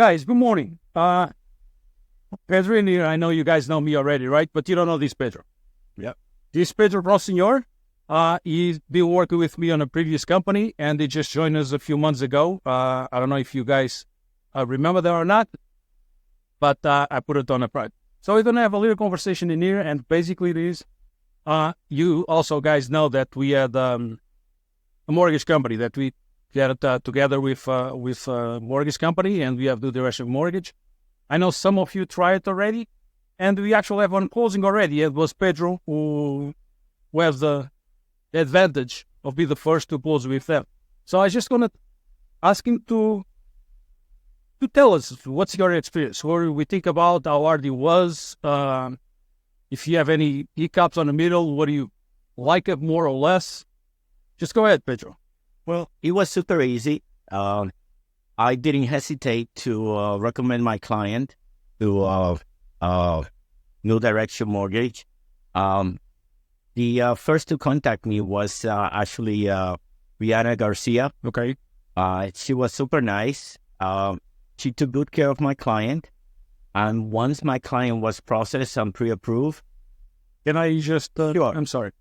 Guys, good morning. Pedro in here. I know you guys know me already, right? But you don't know this Pedro. Yep. This Pedro Rossignor, he's been working with me on a previous company, and he just joined us a few months ago. I don't know if you guys remember that or not, but I put it on a private. So we're going to have a little conversation in here, and basically it is, you also guys know that we had a mortgage company that we get together with mortgage company, and we have the direction mortgage. I know some of you tried it already, and we actually have one closing already. It was Pedro who has the advantage of being the first to close with them. So I just gonna ask him to tell us what's your experience, what we think about how hard it was. If you have any hiccups on the middle, what do you like it more or less? Just go ahead, Pedro. Well, it was super easy. I didn't hesitate to recommend my client to New Direction Mortgage. The first to contact me was actually Rihanna Garcia. Okay. She was super nice. She took good care of my client. And once my client was processed and pre-approved. Can I just... Sure. I'm sorry.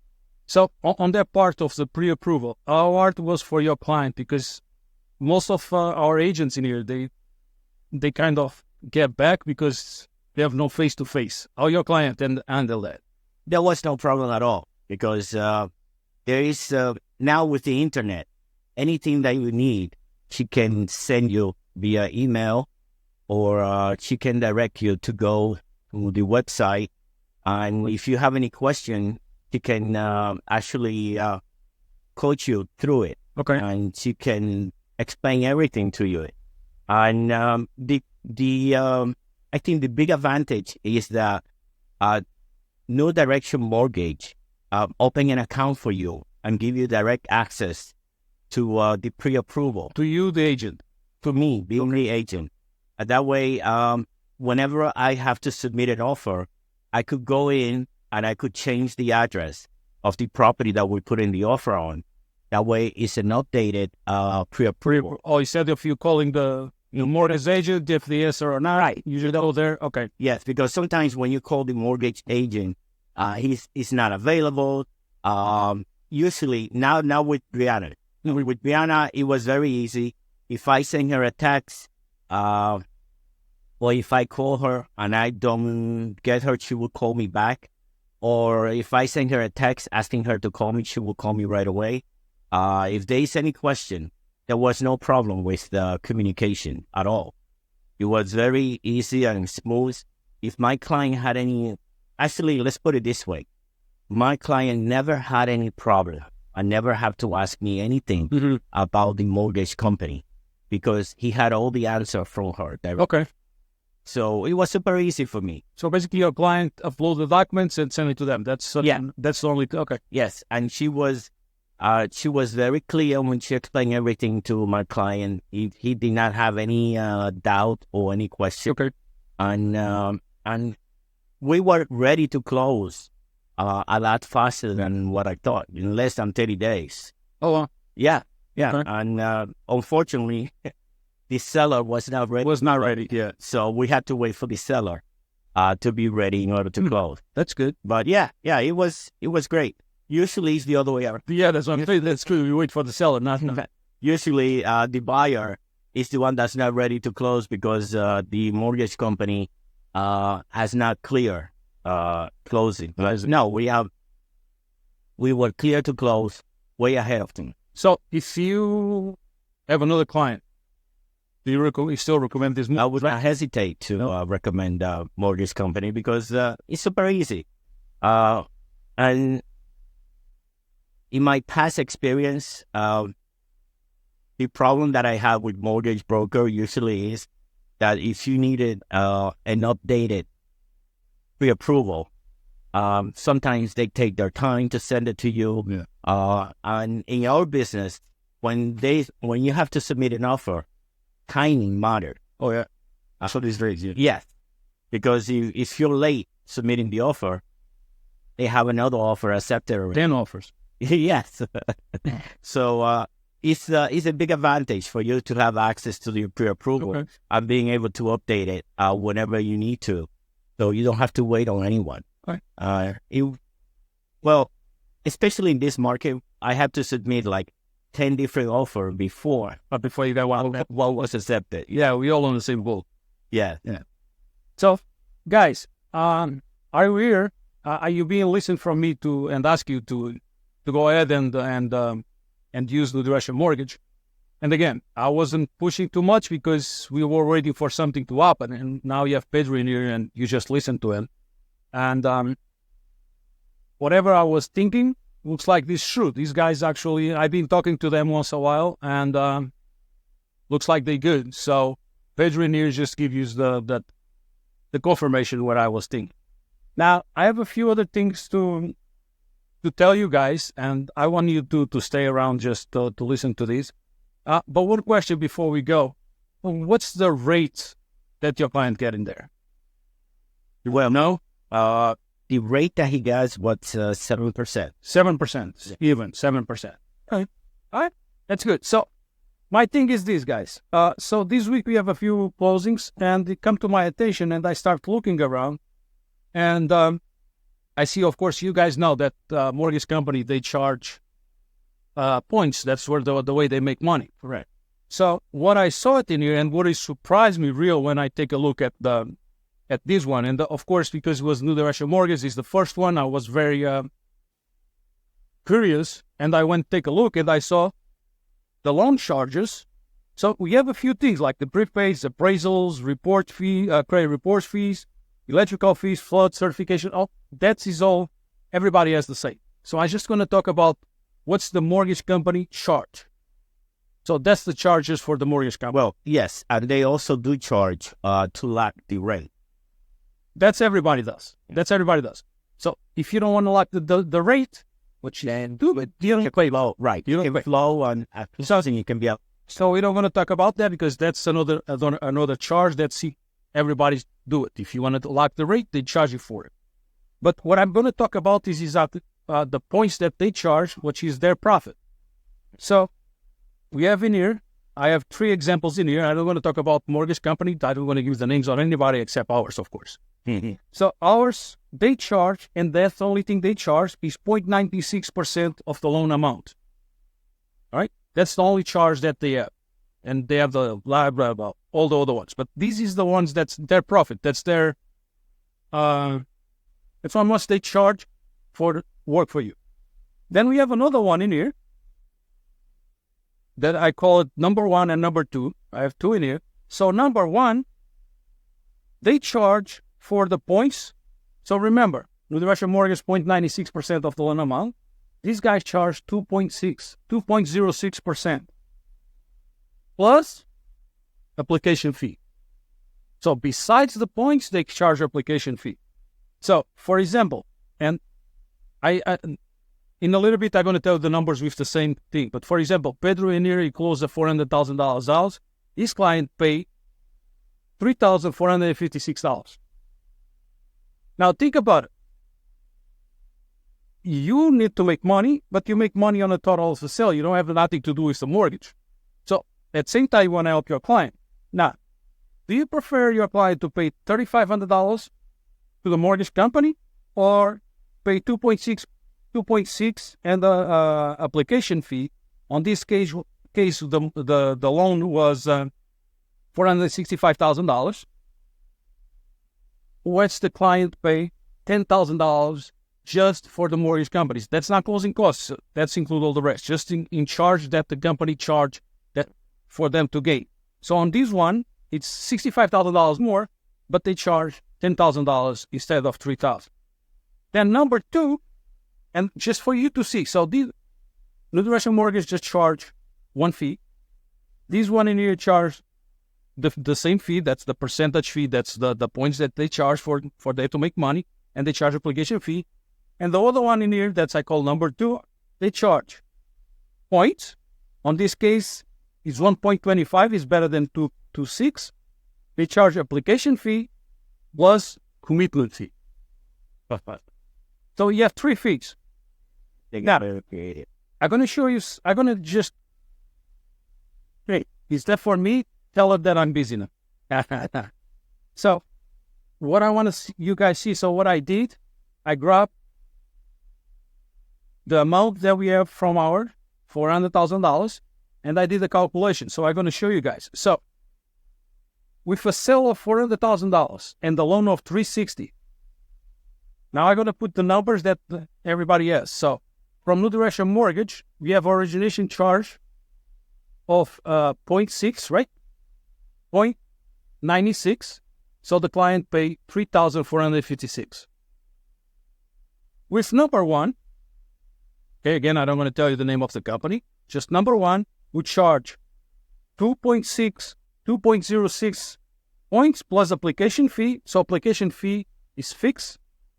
So on that part of the pre-approval, how hard was for your client? Because most of our agents in here, they kind of get back because they have no face-to-face. How your client handle that? There was no problem at all because there is now with the internet, anything that you need, she can send you via email or she can direct you to go to the website. And if you have any question, she can actually coach you through it. Okay. And she can explain everything to you. And I think the big advantage is that New Direction Mortgage open an account for you and give you direct access to the pre-approval. To you, the agent? To me, the only agent. That way, whenever I have to submit an offer, I could go in and I could change the address of the property that we put in the offer on. That way, it's an updated pre-approval. Oh, instead of you calling the mortgage agent, if the answer or not, right? You should go there. Okay. Yes, because sometimes when you call the mortgage agent, he's not available. Usually, now with Brianna, it was very easy. If I send her a text, or if I call her and I don't get her, she will call me back. Or if I send her a text asking her to call me, she will call me right away. If there is any question, there was no problem with the communication at all. It was very easy and smooth. If my client had any, actually, let's put it this way. My client never had any problem. I never have to ask me anything about the mortgage company because he had all the answer from her directly. Okay. So it was super easy for me. So basically your client upload the documents and send it to them. That's the only... Okay. Yes, and she was very clear when she explained everything to my client. He did not have any doubt or any question. Okay. And we were ready to close a lot faster than what I thought, in less than 30 days. Oh, wow. Yeah. Okay. And unfortunately, the seller was not ready. Was not ready, yeah. So we had to wait for the seller to be ready in order to close. That's good. But yeah, it was great. Usually it's the other way around. Yeah, that's what I'm saying. That's true. You wait for the seller, not... Usually the buyer is the one that's not ready to close because the mortgage company has not cleared closing. No, we were clear to close way ahead of them. So if you have another client, do you still recommend this? I would not hesitate to recommend a mortgage company because it's super easy. And in my past experience, the problem that I have with mortgage broker usually is that if you needed an updated pre-approval, sometimes they take their time to send it to you. Yeah. And in our business, when you have to submit an offer, timing matters. Oh, yeah. So these days, yeah. Yes. Because if you're late submitting the offer, they have another offer accepted already. 10 offers. Yes. So it's a big advantage for you to have access to the pre-approval and being able to update it whenever you need to, so you don't have to wait on anyone. Well, especially in this market, I have to submit like 10 different offers before you got one was accepted. Yeah, we all on the same boat. Yeah. So, guys, are you here? Are you being listened from me and ask you to go ahead and use New Direction Mortgage? And again, I wasn't pushing too much because we were waiting for something to happen. And now you have Pedro in here and you just listen to him. And whatever I was thinking, looks like this is true. These guys actually, I've been talking to them once a while and looks like they're good. So Pedro in here just gives you the confirmation what I was thinking. Now, I have a few other things to tell you guys, and I want you to stay around just to listen to these. But one question before we go. What's the rate that your client getting there? Well, no. The rate that he gets was 7%. 7%, even 7%. Okay. All right, that's good. So my thing is this, guys. So this week we have a few closings, and they come to my attention, and I start looking around, and I see, of course, you guys know that mortgage company, they charge points. That's where the way they make money. Correct. So what I saw it in here, and what surprised me real when I take a look at this one, and of course, because it was New Direction Mortgage, is the first one, I was very curious, and I went to take a look, and I saw the loan charges. So we have a few things like the prepaids, appraisals, report fee, credit reports fees, electrical fees, flood certification. All that is all. Everybody has the same. So I'm just going to talk about what's the mortgage company charge. So that's the charges for the mortgage company. Well, yes, and they also do charge to lock the rate. That's everybody does. So if you don't want to lock the rate, which you can do, but you don't pay low, right? You don't pay low on something you can be up. So we don't want to talk about that because that's another charge that everybody do it. If you want to lock the rate, they charge you for it. But what I'm going to talk about is the points that they charge, which is their profit. So we have in here, I have 3 examples in here. I don't want to talk about mortgage company. I don't want to give the names on anybody except ours, of course. Mm-hmm. So ours, they charge, and that's the only thing they charge, is 0.96% of the loan amount. All right? That's the only charge that they have. And they have the blah, blah, blah, all the other ones. But this is the ones that's their profit. That's their, that's how much they charge for work for you. Then we have another one in here that I call it number 1 and number 2. I have 2 in here. So number 1, they charge for the points. So remember, New Direction Mortgage 0.96% of the loan amount. These guys charge 2.06% plus application fee. So besides the points, they charge application fee. So for example, and I in a little bit, I'm going to tell the numbers with the same thing. But for example, Pedro in here, he closed a $400,000 house. His client paid $3,456. Now think about it. You need to make money, but you make money on the total of the sale. You don't have nothing to do with the mortgage. So at the same time, you want to help your client. Now, do you prefer your client to pay $3,500 to the mortgage company or pay 2.6 and the application fee? On this case the loan was $465,000. What's the client pay? $10,000 just for the mortgage companies. That's not closing costs. That's include all the rest. Just in charge that the company charge that for them to gain. So on this one, it's $65,000 more, but they charge $10,000 instead of $3,000. Then number 2, and just for you to see, so the New Direction Mortgage just charge 1 fee. This one in here charge the same fee. That's the percentage fee. That's the points that they charge for them to make money, and they charge application fee. And the other one in here, that's I call number 2, they charge points. On this case, it's 1.25 is better than 2.26. They charge application fee plus commitment fee. So you have 3 fees. Now, I'm going to show you, I'm going to just Is that for me? Tell her that I'm busy now. So, what I want to you guys see. So, what I did, I grabbed the amount that we have from our $400,000, and I did the calculation. So, I'm going to show you guys. So, with a sale of $400,000 and the loan of $360,000, now I'm going to put the numbers that everybody has. So, from New Direction Mortgage, we have origination charge of 0.6, right? 0.96. So the client pay $3,456. With number one, okay, again, I don't want to tell you the name of the company. Just number one would charge 2.06 points plus application fee. So application fee is fixed.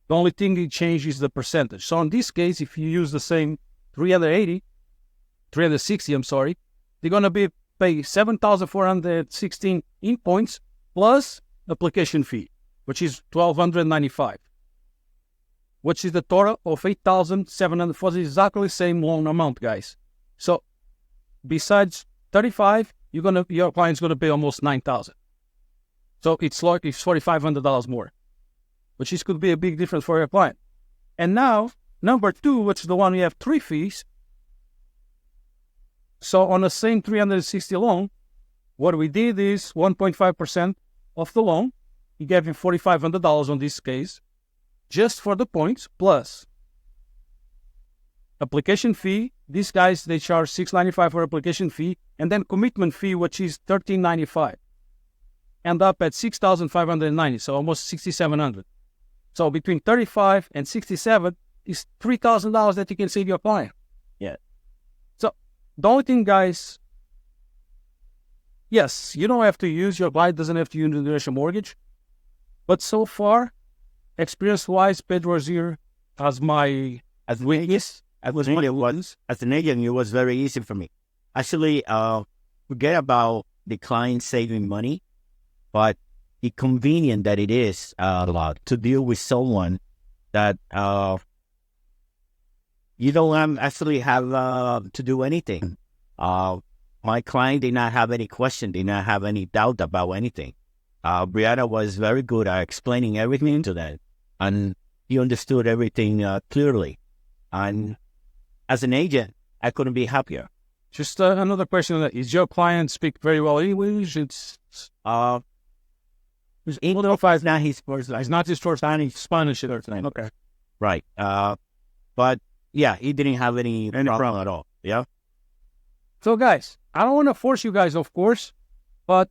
The only thing it changes is the percentage. So in this case, if you use the same 360, they're going to pay 7,416 in points plus application fee, which is 1,295, which is the total of 8,740, exactly the same loan amount, guys. So besides 35, your client's going to pay almost 9,000. So it's $4,500 more, which could be a big difference for your client. And now, number two, which is the one we have 3 fees. So on the same 360 loan, what we did is 1.5% of the loan. He gave him $4,500 on this case, just for the points, plus application fee. These guys, they charge $695 for application fee, and then commitment fee, which is $1,395. End up at $6,590, so almost $6,700. So between 35 and 67 is $3,000 that you can save your client. Yeah. So the only thing, guys, yes, you don't have to use, your client doesn't have to use New Direction Mortgage. But so far, experience-wise, Pedro is here as my... As an agent, it was very easy for me. Actually, forget about the client saving money, but the convenient that it is to deal with someone that you don't actually have to do anything. My client did not have any question, did not have any doubt about anything. Brianna was very good at explaining everything to that, and he understood everything clearly. And as an agent, I couldn't be happier. Just another question: is your client speak very well English? It's English not his first language. It's not his first language. Spanish is first language. Okay, right. But yeah, he didn't have any problem at all. Yeah. So guys, I don't want to force you guys, of course, but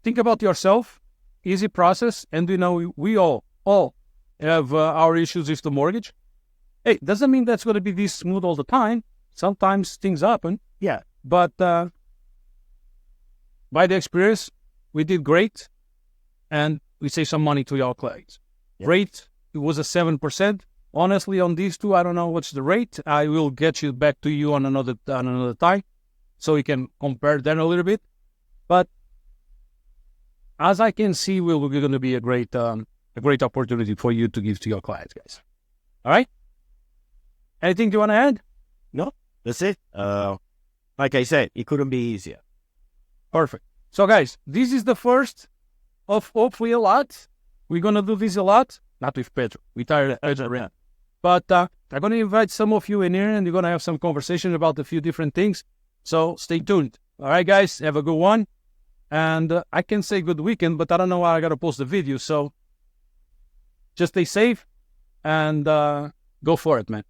think about yourself. Easy process, and we all have our issues with the mortgage. Hey, doesn't mean that's going to be this smooth all the time. Sometimes things happen. Yeah. But by the experience, we did great, and we saved some money to your clients. Yeah. Rate, it was a 7%. Honestly, on these two, I don't know what's the rate. I will get you back to you on another time, so we can compare that a little bit. But as I can see, we're going to be a great opportunity for you to give to your clients, guys. All right? Anything you want to add? No, that's it. Like I said, it couldn't be easier. Perfect. So, guys, this is the first of hopefully a lot. We're going to do this a lot. Not with Pedro. We tired Pedro. But I'm going to invite some of you in here, and we're going to have some conversation about a few different things. So, stay tuned. All right, guys? Have a good one. And I can say good weekend, but I don't know how I got to post the video. So, just stay safe and go for it, man.